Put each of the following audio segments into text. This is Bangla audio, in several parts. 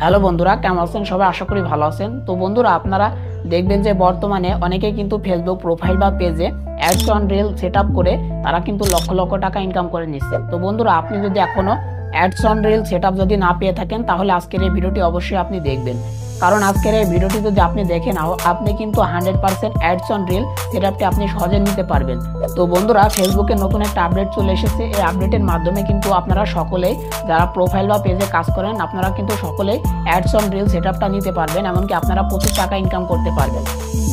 হ্যালো বন্ধুরা, কেমন আছেন সবাই? আশা করি ভালো আছেন। তো বন্ধুরা, আপনারা দেখবেন যে বর্তমানে অনেকেই কিন্তু ফেসবুক প্রোফাইল বা পেজে ads on reel set up করে তারা কিন্তু লক্ষ লক্ষ টাকা ইনকাম করে নিচ্ছে। তো বন্ধুরা, আপনি যদি এখনো ads on reel set up যদি না পেয়ে থাকেন, তাহলে আজকের এই ভিডিওটি অবশ্যই আপনি দেখবেন। কারণ আজকের এই ভিডিওটি যদি আপনি দেখেন, আপনি কিন্তু 100% অ্যাডস অন রিল সেট আপটি আপনি সহজে নিতে পারবেন। তো বন্ধুরা, ফেসবুকে নতুন একটা আপডেট চলে এসেছে। এই আপডেটের মাধ্যমে কিন্তু আপনারা সকলেই যারা প্রোফাইল বা পেজে কাজ করেন, আপনারা কিন্তু সকলেই অ্যাডস অন রিল সেট আপটা নিতে পারবেন, এমনকি আপনারা প্রচুর টাকা ইনকাম করতে পারবেন।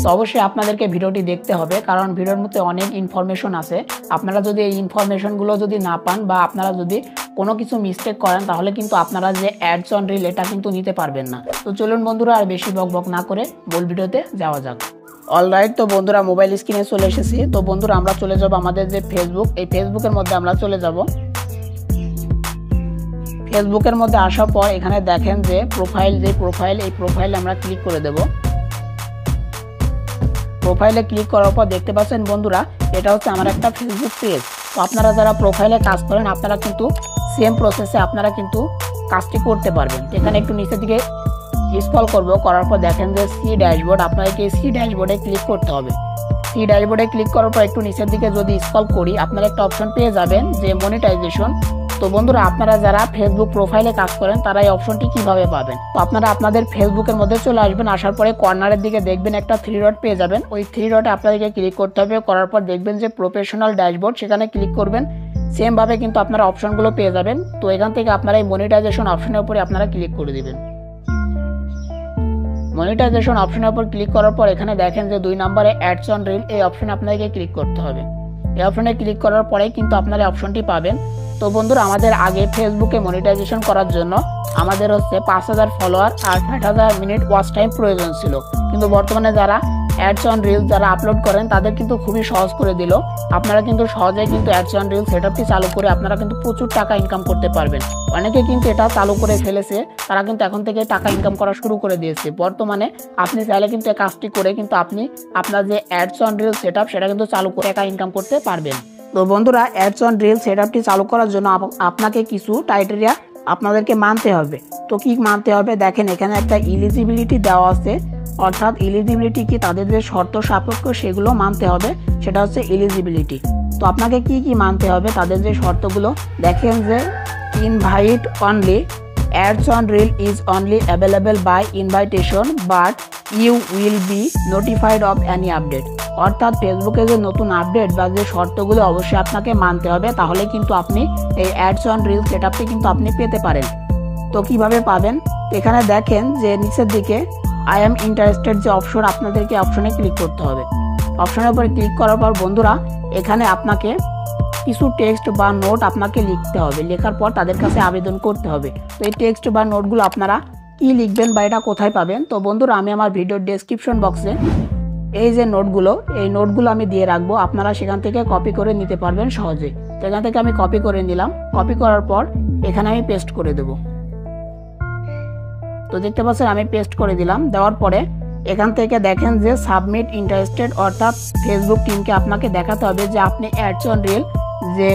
তো অবশ্যই আপনাদেরকে ভিডিওটি দেখতে হবে, কারণ ভিডিওর মধ্যে অনেক ইনফরমেশন আছে। আপনারা যদি এই ইনফরমেশনগুলো যদি না পান বা আপনারা যদি কোনো কিছু মিস্টেক করেন, তাহলে কিন্তু আপনারা যে অ্যাডস অন রিল এটা কিন্তু নিতে পারবেন না। তো চলুন বন্ধুরা, আর বেশি বকবক না করে মূল ভিডিওতে যাওয়া যাক। অলরাইট, তো বন্ধুরা মোবাইল স্ক্রিনে চলে এসেছি। তো বন্ধুরা, আমরা চলে যাব আমাদের যে ফেসবুক, এই ফেসবুকের মধ্যে আমরা চলে যাব। ফেসবুকের মধ্যে আসার পর এখানে দেখেন যে এই প্রোফাইলে আমরা ক্লিক করে দেব। প্রোফাইলে ক্লিক করার পর দেখতে পাচ্ছেন বন্ধুরা, এটা হচ্ছে আমার একটা ফেসবুক পেজ। তো আপনারা যারা প্রোফাইলে কাজ করেন, আপনারা কিন্তু সেম প্রসেসে আপনারা কিন্তু কাজটি করতে পারবেন। এখানে একটু নিচের দিকে স্ক্রল করব, করার পর দেখেন যে সি ড্যাশবোর্ড, আপনাদেরকে সি ড্যাশবোর্ডে ক্লিক করতে হবে। সি ড্যাশবোর্ডে ক্লিক করার পর একটু নিচের দিকে যদি স্ক্রল করি, আপনারা একটা অপশন পেয়ে যাবেন যে মনিটাইজেশন। তো বন্ধুরা, আপনারা যারা ফেসবুক প্রোফাইলে কাজ করেন, তারা এই অপশনটি কিভাবে পাবেন? তো আপনারা আপনাদের ফেসবুকের মধ্যে চলে আসবেন। আসার পরে কর্নারের দিকে দেখবেন একটা 3 ডট পেয়ে যাবেন। ওই 3 ডটে আপনাদেরকে ক্লিক করতে হবে। করার পর দেখবেন যে প্রফেশনাল ড্যাশবোর্ড, সেখানে ক্লিক করবেন। সেম ভাবে কিন্তু আপনারা অপশনগুলো পেয়ে যাবেন। তো এখান থেকে আপনারা এই মনিটাইজেশন অপশনের উপরে আপনারা ক্লিক করে দিবেন। মনিটাইজেশন অপশনের উপর ক্লিক করার পর এখানে দেখেন যে 2 নম্বরে অ্যাডস অন রিল, এই অপশনে আপনাদেরকে ক্লিক করতে হবে। এই অপশনে ক্লিক করার পরেই কিন্তু আপনারা অপশনটি পাবেন। তো বন্ধুরা, আমাদের আগে ফেসবুকে মনিটাইজেশন করার জন্য আমাদের হচ্ছে 5000 ফলোয়ার আর 6000 মিনিট ওয়াচ টাইম প্রয়োজন ছিল। কিন্তু বর্তমানে যারা অ্যাডস অন রিল যারা আপলোড করেন, তাদের কিন্তু খুবই সহজ করে দিল। আপনারা কিন্তু সহজেই কিন্তু অ্যাডস অন রিল সেটআপটি চালু করে আপনারা কিন্তু প্রচুর টাকা ইনকাম করতে পারবেন। অনেকে কিন্তু এটা চালু করে ফেলেছে, তারা কিন্তু এখন থেকে টাকা ইনকাম করা শুরু করে দিয়েছে। বর্তমানে আপনি চাইলে কিন্তু এই কাজটি করে কিন্তু আপনি আপনার যে অ্যাডস অন রিল সেটআপ, সেটা কিন্তু চালু করে টাকা ইনকাম করতে পারবেন। তো বন্ধুরা, অ্যাডস অন রিল সেটআপটি চালু করার জন্য আপনাকে কিছু ক্রাইটেরিয়া আপনাদেরকে মানতে হবে। তো কি মানতে হবে? দেখেন এখানে একটা এলিজিবিলিটি দেওয়া আছে, অর্থাৎ এলিজিবিলিটি কি, তাদের যে শর্ত সাপেক্ষ সেগুলো মানতে হবে, সেটা হচ্ছে এলিজিবিলিটি। তো আপনাকে কি কি মানতে হবে তাদের যে শর্তগুলো? দেখেন যে invite only, ads on reel is only available by invitation but you will be notified of any update. অর্থাৎ ফেসবুকে যে নতুন আপডেট বা যে শর্তগুলো অবশ্যই আপনাকে মানতে হবে, তাহলে কিন্তু আপনি এই অ্যাডস অন রিল সেটআপটি কিন্তু আপনি পেতে পারেন। তো কিভাবে পাবেন? এখানে দেখেন যে নিচের দিকে আই এম ইন্টারেস্টেড যে অপশন, আপনাদেরকে অপশনে ক্লিক করতে হবে। অপশনের উপরে ক্লিক করার পর বন্ধুরা, এখানে আপনাকে কিছু টেক্সট বা নোট আপনাকে লিখতে হবে। লেখার পর তাদের কাছে আবেদন করতে হবে। তো এই টেক্সট বা নোটগুলো আপনারা কি লিখবেন বা এটা কোথায় পাবেন? তো বন্ধুরা, আমি আমার ভিডিওর ডেসক্রিপশন বক্সে এই যে এই নোটগুলো আমি দিয়ে রাখবো, আপনারা সেখান থেকে কপি করে নিতে পারবেন সহজে। তো এখান থেকে আমি কপি করে নিলাম। কপি করার পর এখানে আমি পেস্ট করে দেব। তো দেখতে পাচ্ছেন আমি পেস্ট করে দিলাম। দেওয়ার পরে এখান থেকে দেখেন যে সাবমিট ইন্টারেস্টেড, অর্থাৎ ফেসবুক টিমকে আপনাকে দেখাতে হবে যে আপনি অ্যাডস অন রিল যে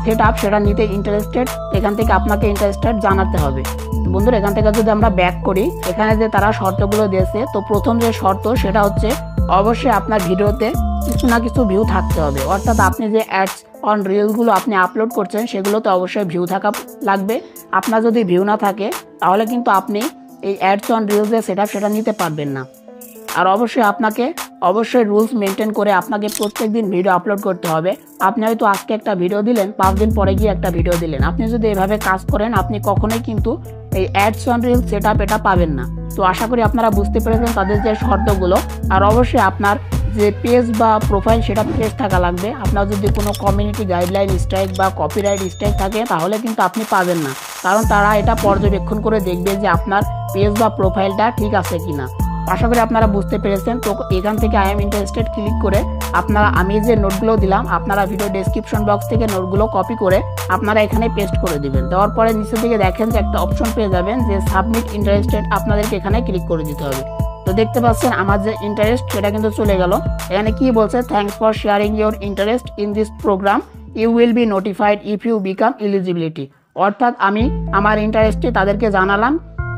সেটআপ সেটা নিতে ইন্টারেস্টেড। এখান থেকে আপনাকে ইন্টারেস্টেড জানাতে হবে। বন্ধুরা, এখান থেকে যদি আমরা ব্যাক করি, এখানে যে তারা শর্তগুলো দিয়েছে, তো প্রথম যে শর্ত সেটা হচ্ছে অবশ্যই আপনার ভিডিওতে কিছু না কিছু ভিউ থাকতে হবে। অর্থাৎ আপনি যে অ্যাডস অন রিলগুলো আপনি আপলোড করছেন, সেগুলোতে অবশ্যই ভিউ থাকা লাগবে। আপনার যদি ভিউ না থাকে, তাহলে কিন্তু আপনি এই অ্যাডস অন রিল যে সেটআপ সেটা নিতে পারবেন না। আর অবশ্যই রুলস মেনটেন করে আপনাকে প্রত্যেকদিন ভিডিও আপলোড করতে হবে। আপনি হয়তো আজকে একটা ভিডিও দিলেন, 5 দিন পরে গিয়ে একটা ভিডিও দিলেন। আপনি যদি এভাবে কাজ করেন, আপনি কখনোই কিন্তু এই অ্যাডস অন রিল সেটআপ এটা পাবেন না। তো আশা করি আপনারা বুঝতে পেরেছেন তাদের যে শর্তগুলো। আর অবশ্যই আপনার যে পেজ বা প্রোফাইল, সেটা পেজ থাকা লাগবে। আপনার যদি কোনো কমিউনিটি গাইডলাইন স্ট্রাইক বা কপিরাইট স্ট্রাইক থাকে, তাহলে কিন্তু আপনি পাবেন না। কারণ তারা এটা পর্যবেক্ষণ করে দেখবে যে আপনার পেজ বা প্রোফাইলটা ঠিক আছে কিনা। আশা করি আপনারা বুঝতে পেরেছেন। তো এখান থেকে আই এম ইন্টারেস্টেড ক্লিক করে আমি যে নোটগুলো দিলাম, আপনারা ভিডিও ডেসক্রিপশন বক্স থেকে নোটগুলো কপি করে আপনারা এখানে পেস্ট করে দিবেন। দেওয়ার পরে নিচের দিকে দেখেন যে একটা অপশন পেয়ে যাবেন যে সাবমিট ইন্টারেস্টেড, আপনাদেরকে এখানে ক্লিক করে দিতে হবে। তো দেখতে পাচ্ছেন আমার যে ইন্টারেস্ট সেটা কিন্তু চলে গেল। এখানে কি বলছে? Thanks for sharing your interest in this programme, you will be notified if you become eligibility. অর্থাৎ আমি আমার ইন্টারেস্টে তাদেরকে জানালাম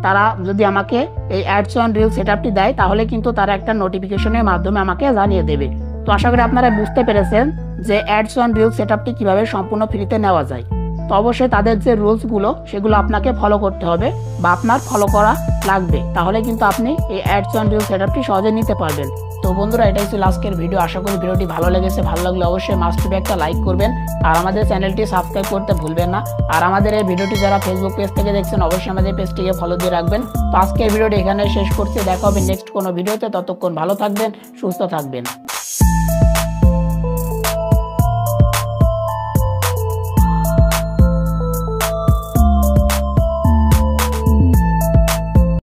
তারা যদি আমাকে এই অ্যাডস অন রিল সেটআপটি দেয় তাহলে কিন্তু তারা একটা নোটিফিকেশনের মাধ্যমে আমাকে জানিয়ে দেবে। তো আশা করি আপনারা বুঝতে পেরেছেন যে অ্যাডস অন রিল সেটআপটি কিভাবে সম্পূর্ণ ফ্রিতে নেওয়া যায়। তো অবশ্যই তাদের যে রুলসগুলো সেগুলো আপনাকে ফলো করতে হবে বা আপনার ফলো করা লাগবে, তাহলে কিন্তু আপনি এই অ্যাডস অন রিল সেটআপটি সহজে নিতে পারবেন। তো বন্ধুরা, এটাই ছিল আজকের ভিডিও। আশা করি ভিডিওটি ভালো লেগেছে। ভালো লাগলে অবশ্যই মাস্ট বি একটা লাইক করবেন আর আমাদের চ্যানেলটি সাবস্ক্রাইব করতে ভুলবেন না। আর আমাদের এই ভিডিওটি যারা ফেসবুক পেজ থেকে দেখছেন অবশ্যই আমাদের পেজটিকে ফলো দিয়ে রাখবেন। তো আজকের ভিডিওটি এখানে শেষ করছি। দেখা হবে নেক্সট কোনো ভিডিওতে। ততক্ষণ ভালো থাকবেন, সুস্থ থাকবেন।